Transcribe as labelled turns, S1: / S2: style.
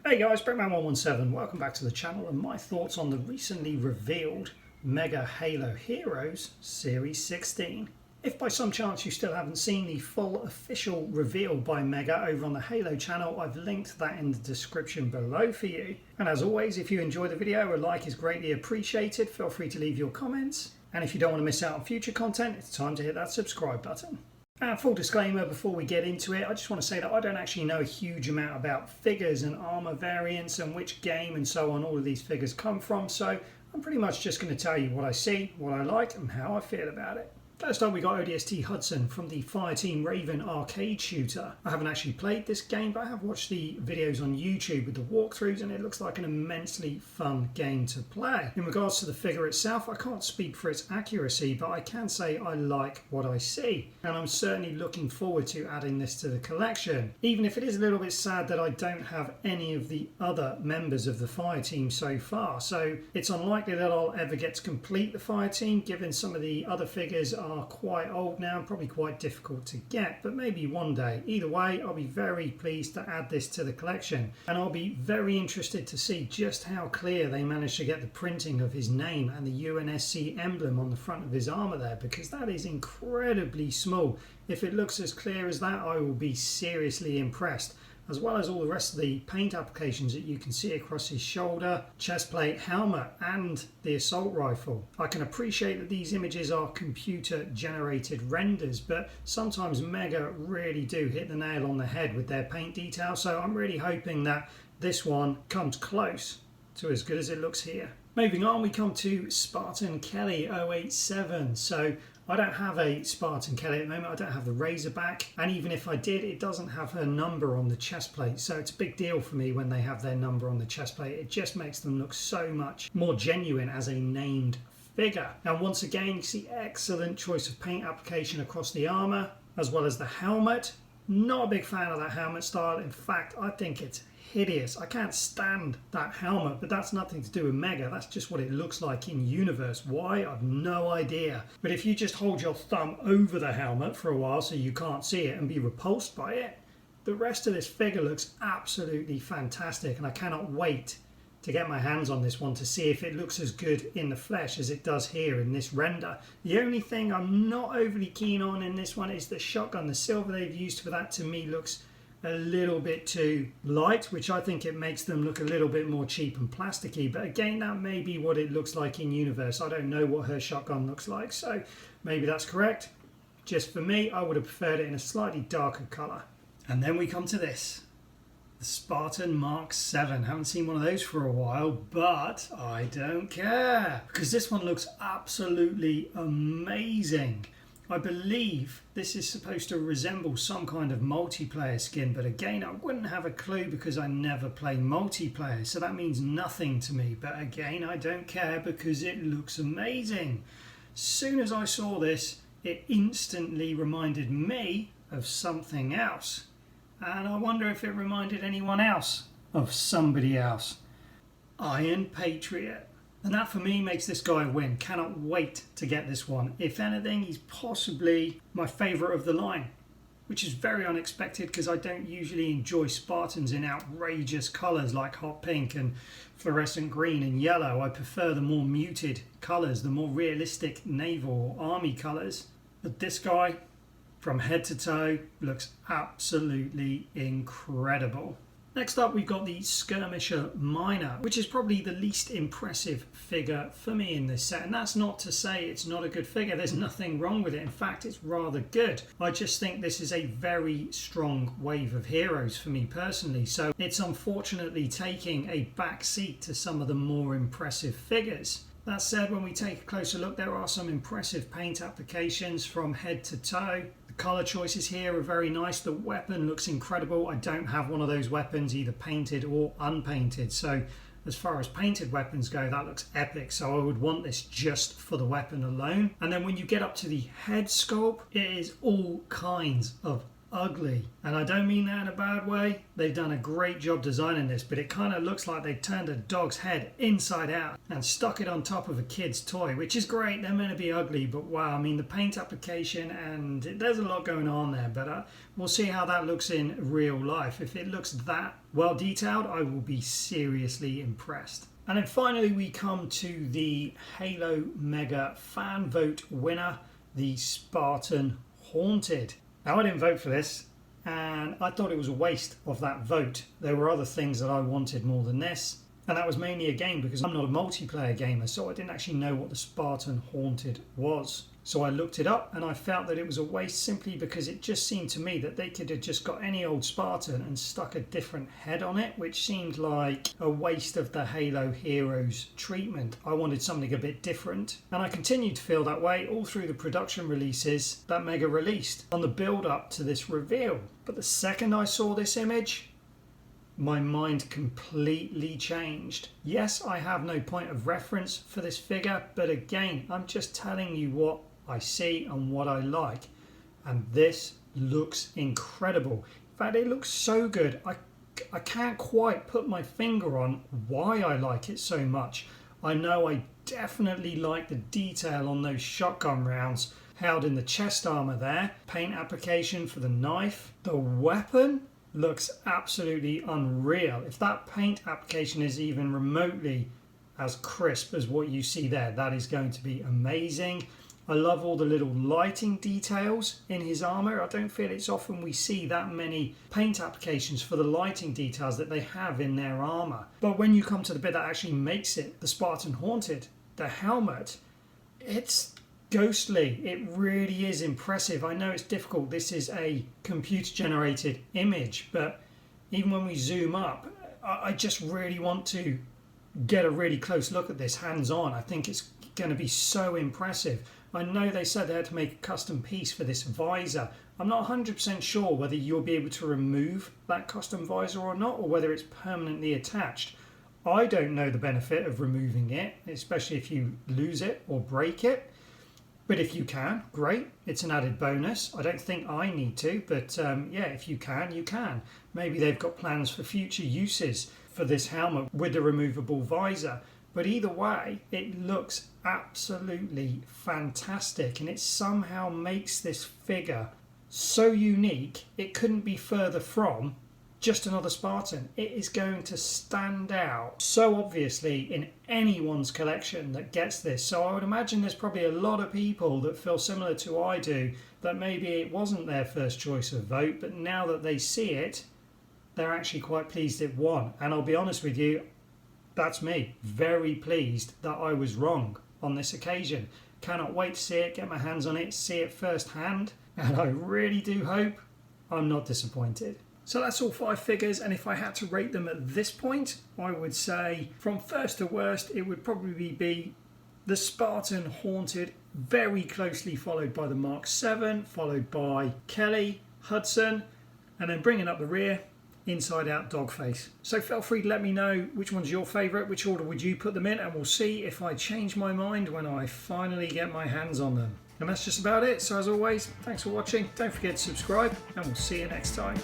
S1: Hey guys, Brickman117, welcome back to the channel and my thoughts on the recently revealed Mega Halo Heroes Series 16. If by some chance you still haven't seen the full official reveal by Mega over on the Halo channel, I've linked that in the description below for you. And as always, if you enjoy the video, a like is greatly appreciated. Feel free to leave your comments. And if you don't want to miss out on future content, it's time to hit that subscribe button. And full disclaimer before we get into it, I just want to say that I don't actually know a huge amount about figures and armor variants and which game and so on all of these figures come from, so I'm pretty much just going to tell you what I see, what I like and how I feel about it. First up, we got ODST Hudson from the Fireteam Raven arcade shooter. I haven't actually played this game, but I have watched the videos on YouTube with the walkthroughs and it looks like an immensely fun game to play. In regards to the figure itself, I can't speak for its accuracy, but I can say I like what I see. And I'm certainly looking forward to adding this to the collection. Even if it is a little bit sad that I don't have any of the other members of the Fireteam so far. So it's unlikely that I'll ever get to complete the Fireteam, given some of the other figures are quite old now and probably quite difficult to get, but maybe one day. Either way, I'll be very pleased to add this to the collection, and I'll be very interested to see just how clear they managed to get the printing of his name and the UNSC emblem on the front of his armor there, because that is incredibly small. If it looks as clear as that, I will be seriously impressed, as well as all the rest of the paint applications that you can see across his shoulder, chest plate, helmet and the assault rifle. I can appreciate that these images are computer generated renders, but sometimes Mega really do hit the nail on the head with their paint detail, so I'm really hoping that this one comes close to as good as it looks here. Moving on, we come to Spartan Kelly 087. So I don't have a Spartan Kelly at the moment, I don't have the Razorback, and even if I did, it doesn't have her number on the chest plate, so it's a big deal for me when they have their number on the chest plate. It just makes them look so much more genuine as a named figure. And once again, you see excellent choice of paint application across the armor, as well as the helmet. Not a big fan of that helmet style. In fact, I think it's hideous. I can't stand that helmet, but that's nothing to do with Mega. That's just what it looks like in universe. Why? I've no idea. But if you just hold your thumb over the helmet for a while so you can't see it and be repulsed by it, the rest of this figure looks absolutely fantastic, and I cannot wait to get my hands on this one to see if it looks as good in the flesh as it does here in this render. The only thing I'm not overly keen on in this one is the shotgun. The silver they've used for that to me looks a little bit too light, which I think it makes them look a little bit more cheap and plasticky, but again, that may be what it looks like in universe. I don't know what her shotgun looks like, so maybe that's correct. Just for me, I would have preferred it in a slightly darker colour. And then we come to this, the Spartan Mark 7. Haven't seen one of those for a while, but I don't care, because this one looks absolutely amazing. I believe this is supposed to resemble some kind of multiplayer skin, but again, I wouldn't have a clue because I never play multiplayer, so that means nothing to me. But again, I don't care because it looks amazing. As soon as I saw this, it instantly reminded me of something else. And I wonder if it reminded anyone else of somebody else. Iron Patriot. And that for me makes this guy win. Cannot wait to get this one. If anything, he's possibly my favourite of the line, which is very unexpected because I don't usually enjoy Spartans in outrageous colours like hot pink and fluorescent green and yellow. I prefer the more muted colours, the more realistic naval or army colours. But this guy, from head to toe, looks absolutely incredible. Next up, we've got the Skirmisher Miner, which is probably the least impressive figure for me in this set. And that's not to say it's not a good figure. There's nothing wrong with it. In fact, it's rather good. I just think this is a very strong wave of heroes for me personally. So it's unfortunately taking a back seat to some of the more impressive figures. That said, when we take a closer look, there are some impressive paint applications from head to toe. The colour choices here are very nice. The weapon looks incredible. I don't have one of those weapons, either painted or unpainted. So as far as painted weapons go, that looks epic. So I would want this just for the weapon alone. And then when you get up to the head sculpt, it is all kinds of ugly. And I don't mean that in a bad way. They've done a great job designing this, but it kind of looks like they turned a dog's head inside out and stuck it on top of a kid's toy, which is great. They're meant to be ugly, but wow, I mean, the paint application, and there's a lot going on there, but we'll see how that looks in real life. If it looks that well detailed, I will be seriously impressed. And then finally we come to the Halo Mega fan vote winner, the Spartan Haunted. Now, I didn't vote for this, and I thought it was a waste of that vote. There were other things that I wanted more than this, and that was mainly again because I'm not a multiplayer gamer, so I didn't actually know what the Spartan Haunted was. So I looked it up, and I felt that it was a waste simply because it just seemed to me that they could have just got any old Spartan and stuck a different head on it, which seemed like a waste of the Halo Heroes treatment. I wanted something a bit different, and I continued to feel that way all through the production releases that Mega released on the build up to this reveal. But the second I saw this image, my mind completely changed. Yes, I have no point of reference for this figure, but again, I'm just telling you what I see and what I like, and this looks incredible. In fact, it looks so good. I can't quite put my finger on why I like it so much. I know I definitely like the detail on those shotgun rounds held in the chest armor there. Paint application for the knife. The weapon looks absolutely unreal. If that paint application is even remotely as crisp as what you see there, that is going to be amazing. I love all the little lighting details in his armor. I don't feel it's often we see that many paint applications for the lighting details that they have in their armor. But when you come to the bit that actually makes it the Spartan Haunted, the helmet, it's ghostly. It really is impressive. I know it's difficult. This is a computer generated image, but even when we zoom up, I just really want to get a really close look at this hands on. I think it's going to be so impressive. I know they said they had to make a custom piece for this visor. I'm not 100% sure whether you'll be able to remove that custom visor or not, or whether it's permanently attached. I don't know the benefit of removing it, especially if you lose it or break it. But if you can, great. It's an added bonus. I don't think I need to, but yeah, if you can, you can. Maybe they've got plans for future uses for this helmet with the removable visor. But either way, it looks absolutely fantastic, and it somehow makes this figure so unique. It couldn't be further from just another Spartan. It is going to stand out so obviously in anyone's collection that gets this. So I would imagine there's probably a lot of people that feel similar to I do, that maybe it wasn't their first choice of vote, but now that they see it, they're actually quite pleased it won. And I'll be honest with you, that's me. Very pleased that I was wrong on this occasion. Cannot wait to see it, get my hands on it, see it firsthand, and I really do hope I'm not disappointed. So that's all 5 figures, and if I had to rate them at this point, I would say from first to worst, it would probably be the Spartan Haunted, very closely followed by the Mark 7, followed by Kelly, Hudson, and then bringing up the rear, Inside Out Dogface. So feel free to let me know which one's your favourite, which order would you put them in, and we'll see if I change my mind when I finally get my hands on them. And that's just about it. So as always, thanks for watching. Don't forget to subscribe, and we'll see you next time.